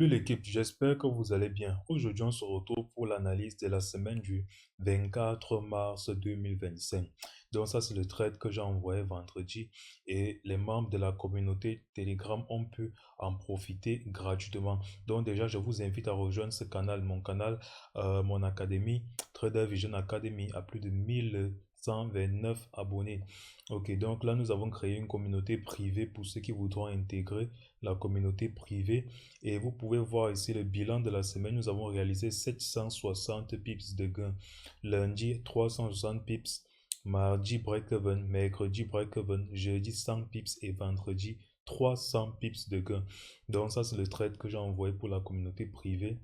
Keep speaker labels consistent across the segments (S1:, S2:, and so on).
S1: Salut l'équipe, j'espère que vous allez bien. Aujourd'hui, on se retrouve pour l'analyse de la semaine du 24 mars 2025. Donc ça, c'est le trade que j'ai envoyé vendredi et les membres de la communauté Telegram ont pu en profiter gratuitement. Donc déjà, je vous invite à rejoindre ce canal, mon canal, mon académie, Trader Vision Academy, à plus de 1129 abonnés. Ok, donc là, nous avons créé une communauté privée pour ceux qui voudront intégrer la communauté privée. Et vous pouvez voir ici le bilan de la semaine. Nous avons réalisé 760 pips de gain. Lundi, 360 pips. Mardi, break-even. Mercredi, break-even. Jeudi, 100 pips. Et vendredi, 300 pips de gain. Donc ça, c'est le trade que j'ai envoyé pour la communauté privée.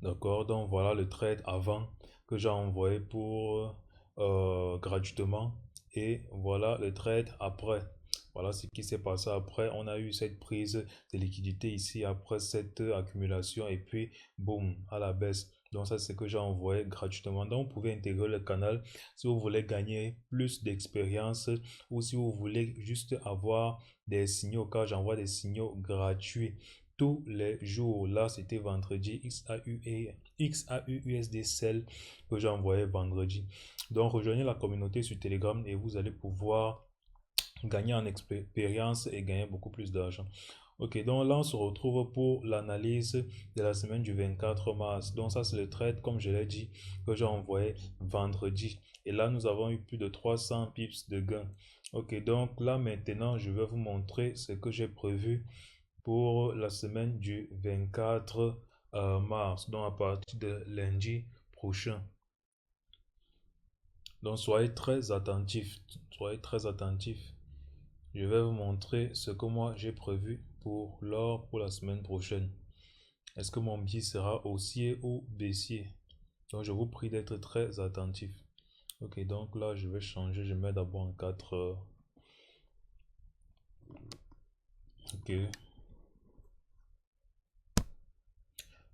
S1: D'accord, donc voilà le trade avant que j'ai envoyé pour gratuitement. Et voilà le trade après. Voilà ce qui s'est passé après. On a eu cette prise de liquidité ici après cette accumulation et puis boum, à la baisse. Donc ça, c'est ce que j'ai envoyé gratuitement. Donc vous pouvez intégrer le canal si vous voulez gagner plus d'expérience ou si vous voulez juste avoir des signaux, car j'envoie des signaux gratuits tous les jours. Là, c'était vendredi XAU et XAUUSD Cell que j'ai envoyé vendredi. Donc, rejoignez la communauté sur Telegram et vous allez pouvoir gagner en expérience et gagner beaucoup plus d'argent. Ok, donc là, on se retrouve pour l'analyse de la semaine du 24 mars. Donc, ça, c'est le trade, comme je l'ai dit, que j'ai envoyé vendredi. Et là, nous avons eu plus de 300 pips de gain. Ok, donc là, maintenant, je vais vous montrer ce que j'ai prévu pour la semaine du 24 mars, donc à partir de lundi prochain. Donc soyez très attentifs, soyez très attentifs. Je vais vous montrer ce que moi j'ai prévu pour l'or pour la semaine prochaine. Est-ce que mon billet sera haussier ou baissier? Donc je vous prie d'être très attentifs. Ok, donc là je vais changer, je mets d'abord en 4 heures. Ok.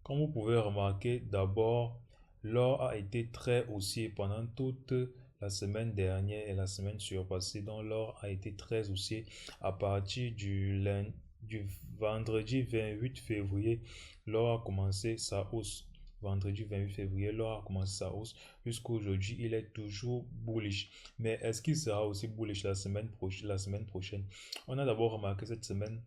S1: Comme vous pouvez remarquer, d'abord, l'or a été très haussier pendant toute la semaine dernière et la semaine surpassée. Donc, l'or a été très haussier à partir du vendredi 28 février. L'or a commencé sa hausse. Vendredi 28 février, l'or a commencé sa hausse. Jusqu'aujourd'hui, il est toujours bullish. Mais est-ce qu'il sera aussi bullish la semaine prochaine? On a d'abord remarqué cette semaine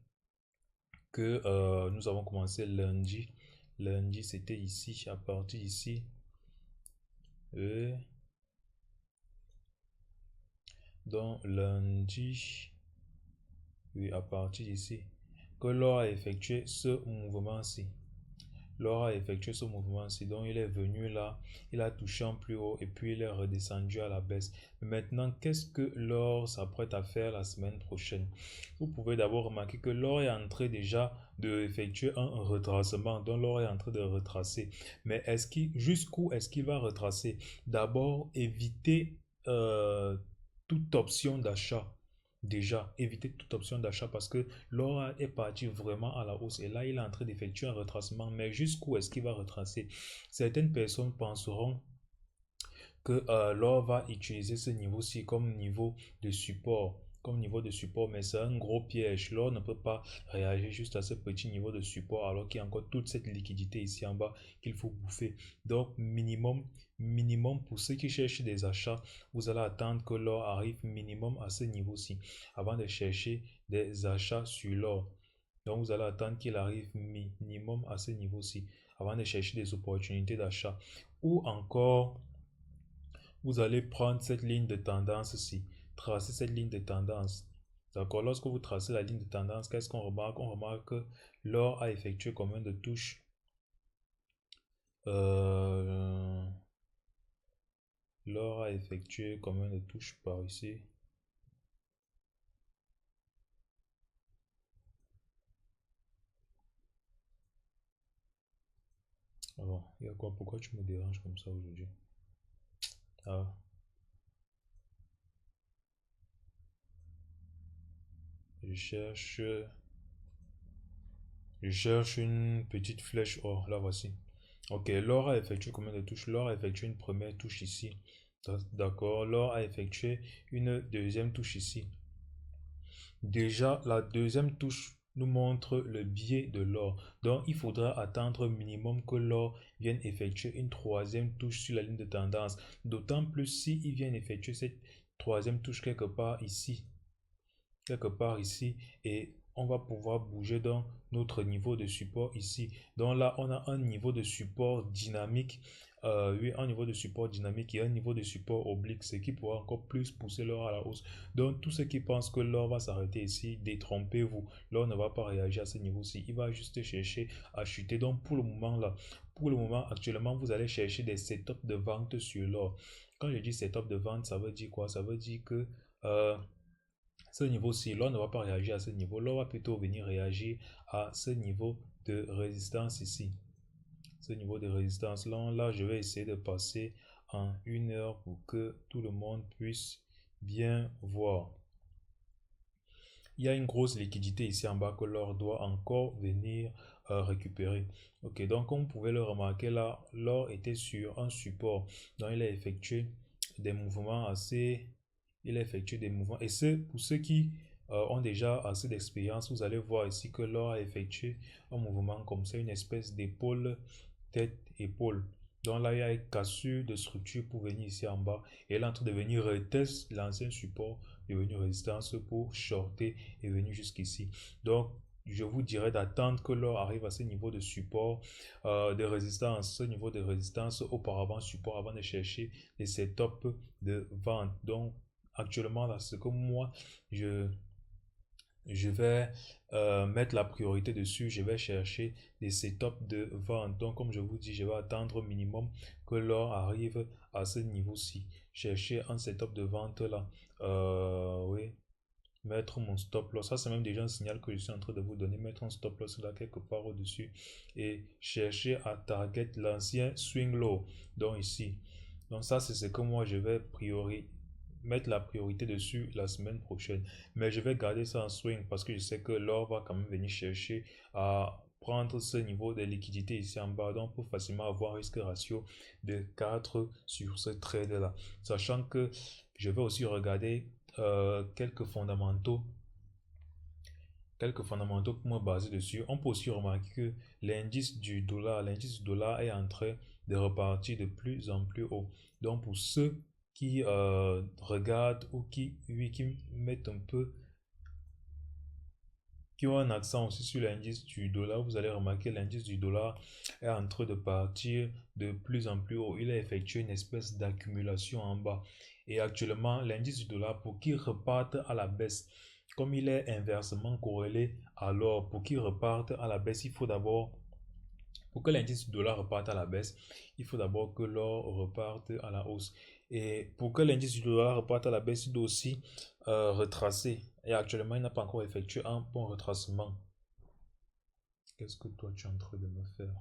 S1: que nous avons commencé lundi. Lundi, c'était ici, à partir d'ici. Et donc, lundi, oui, à partir d'ici, que l'or a effectué ce mouvement-ci. L'or a effectué ce mouvement-ci. Donc, il est venu là, il a touché en plus haut et puis il est redescendu à la baisse. Mais maintenant, qu'est-ce que l'or s'apprête à faire la semaine prochaine? Vous pouvez d'abord remarquer que l'or est en train déjà d'effectuer un retracement. Donc, l'or est en train de retracer. Mais jusqu'où est-ce qu'il va retracer? D'abord, éviter toute option d'achat. Déjà, éviter toute option d'achat parce que l'or est parti vraiment à la hausse et là, il est en train d'effectuer un retracement. Mais jusqu'où est-ce qu'il va retracer? Certaines personnes penseront que l'or va utiliser ce niveau-ci comme niveau de support. Comme niveau de support, mais c'est un gros piège. L'or ne peut pas réagir juste à ce petit niveau de support alors qu'il y a encore toute cette liquidité ici en bas qu'il faut bouffer. Donc, minimum pour ceux qui cherchent des achats, vous allez attendre que l'or arrive minimum à ce niveau-ci avant de chercher des achats sur l'or. Donc, vous allez attendre qu'il arrive minimum à ce niveau-ci avant de chercher des opportunités d'achat. Ou encore, vous allez prendre cette ligne de tendance-ci, tracer cette ligne de tendance. D'accord, lorsque vous tracez la ligne de tendance, qu'est-ce qu'on remarque? On remarque que l'or a effectué combien de touches? Euh, L'or a effectué combien de touches par ici? Alors, il y a quoi? Pourquoi tu me déranges comme ça aujourd'hui? Ah, je cherche, je cherche une petite flèche or. Là, voici. Ok, l'or a effectué combien de touches? L'or a effectué une première touche ici. D'accord, l'or a effectué une deuxième touche ici. Déjà, la deuxième touche nous montre le biais de l'or. Donc, il faudra attendre minimum que l'or vienne effectuer une troisième touche sur la ligne de tendance. D'autant plus s'il vient effectuer cette troisième touche quelque part ici, et on va pouvoir bouger dans notre niveau de support ici. Donc là, on a un niveau de support dynamique, oui, un niveau de support dynamique et un niveau de support oblique, ce qui pourra encore plus pousser l'or à la hausse. Donc, tous ceux qui pensent que l'or va s'arrêter ici, détrompez-vous. L'or ne va pas réagir à ce niveau-ci, il va juste chercher à chuter. Donc, pour le moment là, pour le moment, actuellement, vous allez chercher des setups de vente sur l'or. Quand je dis setup de vente, ça veut dire quoi? Ça veut dire que ce niveau-ci, l'or ne va pas réagir à ce niveau, l'or va plutôt venir réagir à ce niveau de résistance ici. Ce niveau de résistance là, je vais essayer de passer en 1 heure pour que tout le monde puisse bien voir. Il y a une grosse liquidité ici en bas que l'or doit encore venir récupérer. Ok, donc comme vous pouvez le remarquer là, l'or était sur un support. Donc il a effectué des mouvements assez... Il a effectué des mouvements. Et c'est pour ceux qui ont déjà assez d'expérience, vous allez voir ici que l'or a effectué un mouvement comme ça, une espèce d'épaule, tête-épaule. Donc là, il y a une cassure de structure pour venir ici en bas. Et elle est en train de venir retester l'ancien support, devenu résistance pour shorter et venir jusqu'ici. Donc, je vous dirais d'attendre que l'or arrive à ce niveau de support, de résistance, ce niveau de résistance auparavant support avant de chercher les setups de vente. Donc, actuellement, là, ce que moi, je vais mettre la priorité dessus. Je vais chercher des setups de vente. Donc, comme je vous dis, je vais attendre au minimum que l'or arrive à ce niveau-ci. Chercher un setup de vente là. Oui, mettre mon stop loss. Ça, c'est même déjà un signal que je suis en train de vous donner. Mettre un stop loss là quelque part au-dessus et chercher à target l'ancien swing low. Donc, ici. Donc, ça, c'est ce que moi, je vais mettre la priorité dessus la semaine prochaine. Mais je vais garder ça en swing parce que je sais que l'or va quand même venir chercher à prendre ce niveau de liquidité ici en bas. Donc, pour facilement avoir un risque ratio de 4 sur ce trade là. Sachant que je vais aussi regarder quelques fondamentaux pour me baser dessus. On peut aussi remarquer que l'indice du dollar est en train de repartir de plus en plus haut. Donc pour ceux qui regardent ou qui mettent un peu, qui ont un accent aussi sur l'indice du dollar, vous allez remarquer que l'indice du dollar est en train de partir de plus en plus haut. Il a effectué une espèce d'accumulation en bas. Et actuellement, l'indice du dollar, pour qu'il reparte à la baisse, comme il est inversement corrélé à l'or, pour qu'il reparte à la baisse, il faut d'abord, pour que l'indice du dollar reparte à la baisse, il faut d'abord que l'or reparte à la hausse. Et pour que l'indice du dollar reparte à la baisse, il doit aussi retracer. Et actuellement, il n'a pas encore effectué un bon retracement. Qu'est-ce que toi tu es en train de me faire?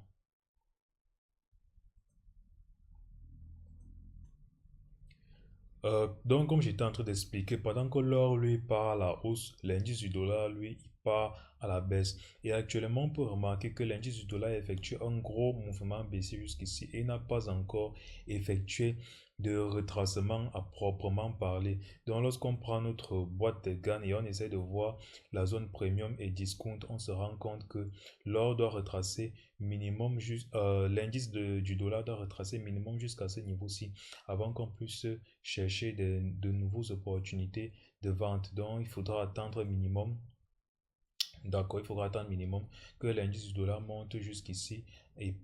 S1: Donc, comme j'étais en train d'expliquer, pendant que l'or lui part à la hausse, l'indice du dollar lui il part à la baisse. Et actuellement, on peut remarquer que l'indice du dollar effectue un gros mouvement baissier jusqu'ici et n'a pas encore effectué de retracement à proprement parler. Donc, lorsqu'on prend notre boîte de GAN et on essaie de voir la zone premium et discount, on se rend compte que l'or doit retracer minimum juste, l'indice du dollar doit retracer minimum jusqu'à ce niveau-ci avant qu'on puisse chercher de nouvelles opportunités de vente. Donc, il faudra attendre minimum, d'accord, il faudra attendre minimum que l'indice du dollar monte jusqu'ici et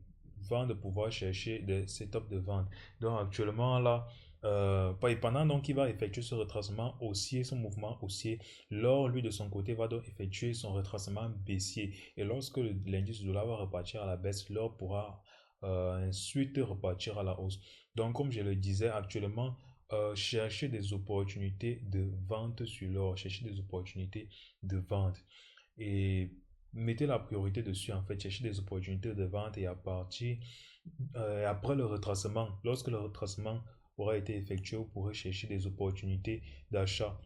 S1: avant de pouvoir chercher des setups de vente. Donc, actuellement, là, pendant donc il va effectuer ce retracement haussier, ce mouvement haussier, l'or, lui, de son côté, va donc effectuer son retracement baissier. Et lorsque l'indice du dollar va repartir à la baisse, l'or pourra ensuite repartir à la hausse. Donc, comme je le disais, actuellement, chercher des opportunités de vente sur l'or, chercher des opportunités de vente et mettez la priorité dessus en fait, chercher des opportunités de vente et à partir après le retracement, lorsque le retracement aura été effectué, vous pourrez chercher des opportunités d'achat.